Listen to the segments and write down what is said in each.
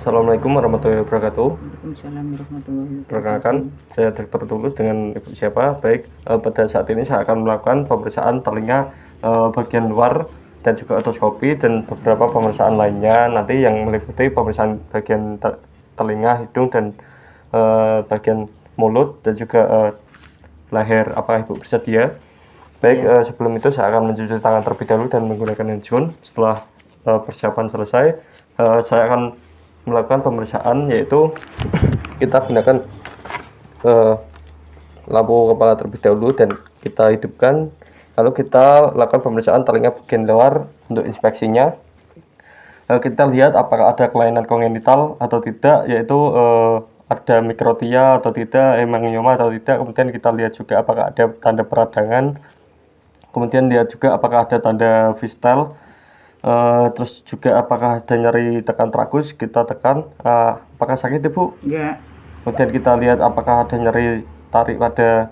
Assalamualaikum warahmatullahi wabarakatuh. Waalaikumsalam warahmatullahi wabarakatuh. Perkenalkan, saya Dr. Tulus dengan Ibu siapa. Baik, pada saat ini saya akan melakukan pemeriksaan telinga bagian luar dan juga otoskopi dan beberapa pemeriksaan lainnya nanti yang meliputi pemeriksaan bagian telinga, hidung dan bagian mulut dan juga leher. Apakah Ibu bersedia? Baik, sebelum itu saya akan mencuci tangan terlebih dahulu dan menggunakan hand sanitizer. Setelah persiapan selesai, saya akan melakukan pemeriksaan, yaitu kita gunakan lampu kepala terlebih dahulu dan kita hidupkan, lalu kita lakukan pemeriksaan telinga bagian luar untuk inspeksinya. Kita lihat apakah ada kelainan kongenital atau tidak, yaitu ada mikrotia atau tidak, hemangioma atau tidak. Kemudian kita lihat juga apakah ada tanda peradangan, kemudian lihat juga apakah ada tanda fistel. Terus juga apakah ada nyeri tekan tragus, kita tekan, apakah sakit Ibu? Enggak. Kemudian kita lihat apakah ada nyeri tarik pada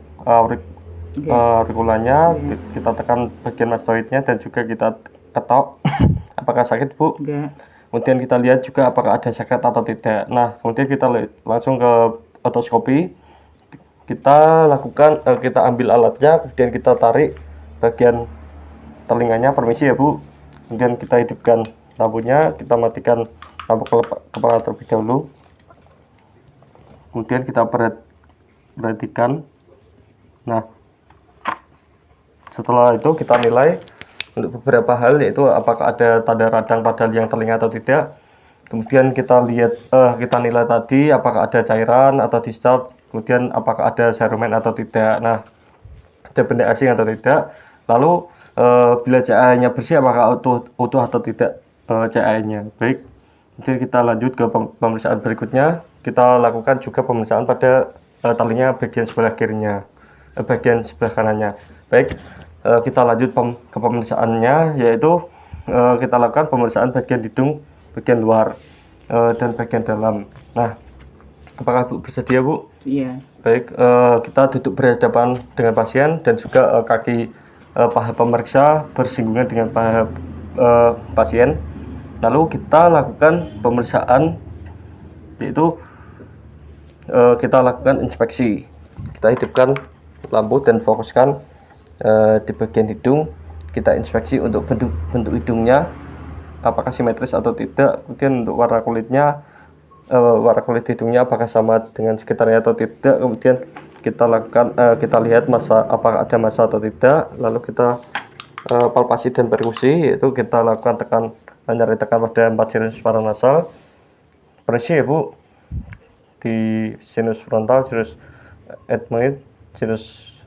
aurikulanya, kita tekan bagian mastoidnya dan juga kita ketok, apakah sakit Bu? Enggak. Kemudian kita lihat juga apakah ada sekret atau tidak. Nah, kemudian kita langsung ke otoskopi, kita lakukan, kita ambil alatnya, kemudian kita tarik bagian telinganya, permisi ya Bu. Kemudian kita hidupkan lampunya, kita matikan lampu kepala terlebih dahulu. Kemudian kita perhatikan. Nah, setelah itu kita nilai untuk beberapa hal, yaitu apakah ada tanda radang pada liang telinga atau tidak. Kemudian kita lihat, kita nilai tadi apakah ada cairan atau discharge. Kemudian apakah ada serumen atau tidak. Nah, ada benda asing atau tidak. Lalu bila CAA-nya bersih, apakah utuh atau tidak CAA-nya. Baik, kemudian kita lanjut ke pemeriksaan berikutnya. Kita lakukan juga pemeriksaan pada telinga bagian sebelah kirinya, bagian sebelah kanannya. Baik, kita lanjut ke pemeriksaannya, yaitu kita lakukan pemeriksaan bagian hidung, bagian luar dan bagian dalam. Nah, apakah Bu bersedia Bu? Iya. Baik, kita duduk berhadapan dengan pasien dan juga kaki paha pemeriksa bersinggungan dengan paha pasien. Lalu kita lakukan pemeriksaan, yaitu kita lakukan inspeksi. Kita hidupkan lampu dan fokuskan di bagian hidung. Kita inspeksi untuk bentuk hidungnya, apakah simetris atau tidak. Kemudian untuk warna kulitnya, warna kulit hidungnya apakah sama dengan sekitarnya atau tidak. Kemudian kita lakukan, kita lihat apakah ada massa atau tidak. Lalu kita palpasi dan perkusi, yaitu kita lakukan nyari tekan pada 4 sinus paranasal. Perisi ya Bu, di sinus frontal, sinus ethmoid, sinus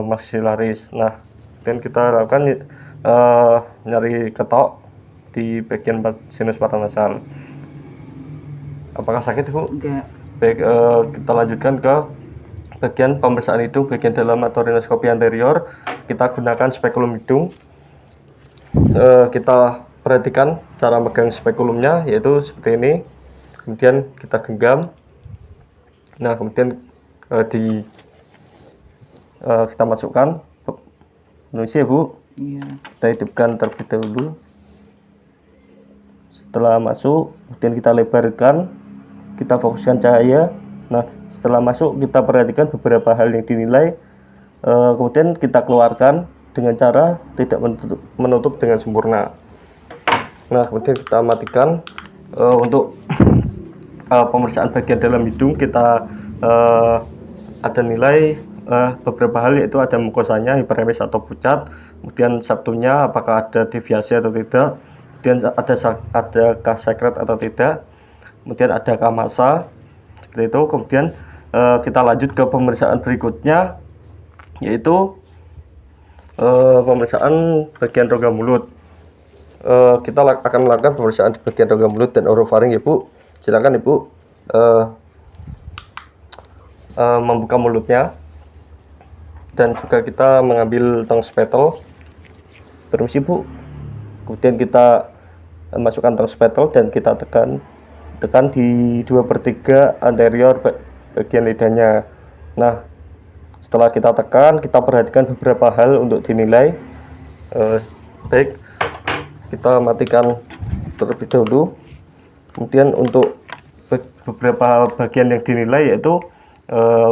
maxillaris. Nah, dan kita lakukan nyari ketok di bagian sinus paranasal. Apakah sakit Bu? Enggak. Baik, kita lanjutkan ke bagian pemeriksaan hidung bagian dalam atau rinoskopi anterior. Kita gunakan spekulum hidung. Kita perhatikan cara megang spekulumnya, yaitu seperti ini. Kemudian kita genggam. Nah, kemudian kita masukkan. Permisi ya Bu. Iya. Kita hidupkan terlebih dahulu. Setelah masuk, kemudian kita lebarkan, kita fokuskan cahaya. Nah, setelah masuk kita perhatikan beberapa hal yang dinilai, kemudian kita keluarkan dengan cara tidak menutup dengan sempurna. Nah, kemudian kita matikan. Untuk pemeriksaan bagian dalam hidung, kita ada nilai beberapa hal, yaitu ada mukosanya hiperemis atau pucat, kemudian septumnya apakah ada deviasi atau tidak, kemudian ada sekret atau tidak, kemudian ada massa seperti itu. Kemudian kita lanjut ke pemeriksaan berikutnya, yaitu pemeriksaan bagian rongga mulut. Kita akan melakukan pemeriksaan di bagian rongga mulut dan orofaring ya Bu. Silakan Ibu membuka mulutnya, dan juga kita mengambil tong spetle. Permisi Bu. Kemudian kita masukkan tong spetle dan kita tekan di 2/3 anterior bagian lidahnya. Nah, setelah kita tekan, kita perhatikan beberapa hal untuk dinilai. Baik, kita matikan terlebih dahulu. Kemudian untuk beberapa bagian yang dinilai, yaitu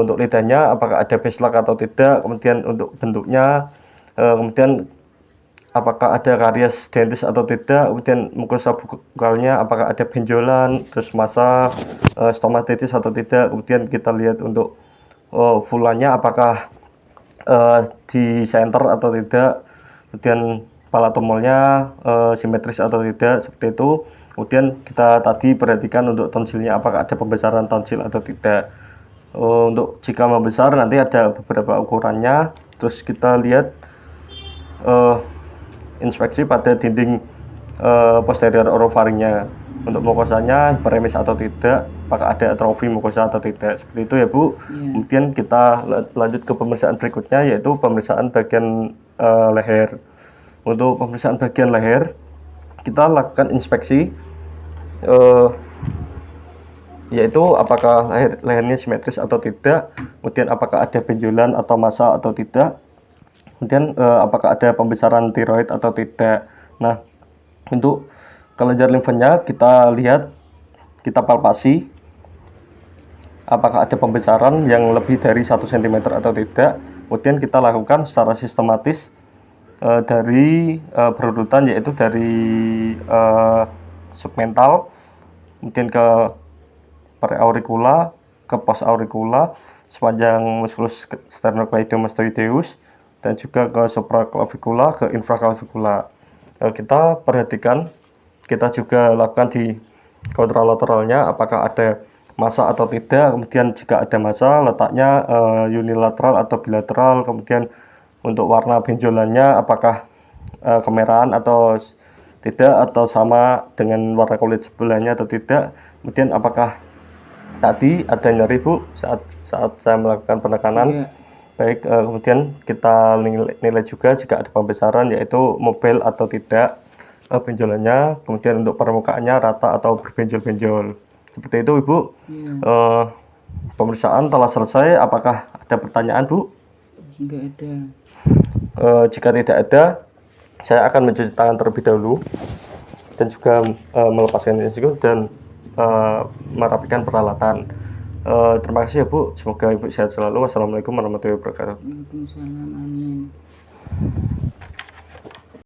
untuk lidahnya apakah ada beslak atau tidak, kemudian untuk bentuknya, kemudian apakah ada karies dentis atau tidak, kemudian mukosa bukalnya apakah ada benjolan, terus massa stomatitis atau tidak, kemudian kita lihat untuk fulanya apakah di center atau tidak, kemudian palatomolnya simetris atau tidak, seperti itu. Kemudian kita tadi perhatikan untuk tonsilnya apakah ada pembesaran tonsil atau tidak. Untuk jika membesar nanti ada beberapa ukurannya, terus kita lihat inspeksi pada dinding posterior orofaringnya. Untuk mukosanya premis atau tidak, apakah ada atrofi mukosa atau tidak, seperti itu ya Bu. Kemudian kita lanjut ke pemeriksaan berikutnya, yaitu pemeriksaan bagian leher. Untuk pemeriksaan bagian leher, kita lakukan inspeksi, yaitu apakah lehernya simetris atau tidak, kemudian apakah ada benjolan atau massa atau tidak, kemudian apakah ada pembesaran tiroid atau tidak. Nah, untuk kelenjar limfanya kita lihat, kita palpasi apakah ada pembesaran yang lebih dari 1 cm atau tidak. Kemudian kita lakukan secara sistematis dari berurutan, yaitu dari submental, kemudian ke preauricula, ke postauricula, sepanjang musculus sternocleidomastoideus, dan juga ke supraclavicula, ke infraclavicula. Kita perhatikan, kita juga lakukan di kontralateralnya apakah ada massa atau tidak. Kemudian jika ada massa, letaknya unilateral atau bilateral. Kemudian untuk warna benjolannya apakah kemerahan atau tidak, atau sama dengan warna kulit sebelahnya atau tidak. Kemudian apakah tadi ada nyeri Bu saat saya melakukan penekanan. Baik, kemudian kita nilai juga jika ada pembesaran, yaitu mobile atau tidak benjolannya. Kemudian untuk permukaannya rata atau berbenjol-benjol, seperti itu Ibu. Pemeriksaan telah selesai. Apakah ada pertanyaan Bu? Enggak ada. Jika tidak ada, saya akan mencuci tangan terlebih dahulu dan juga melepaskan anestesi dan merapikan peralatan. Terima kasih ya Bu, semoga Ibu sehat selalu. Wassalamualaikum warahmatullahi wabarakatuh. Waalaikumsalam, amin.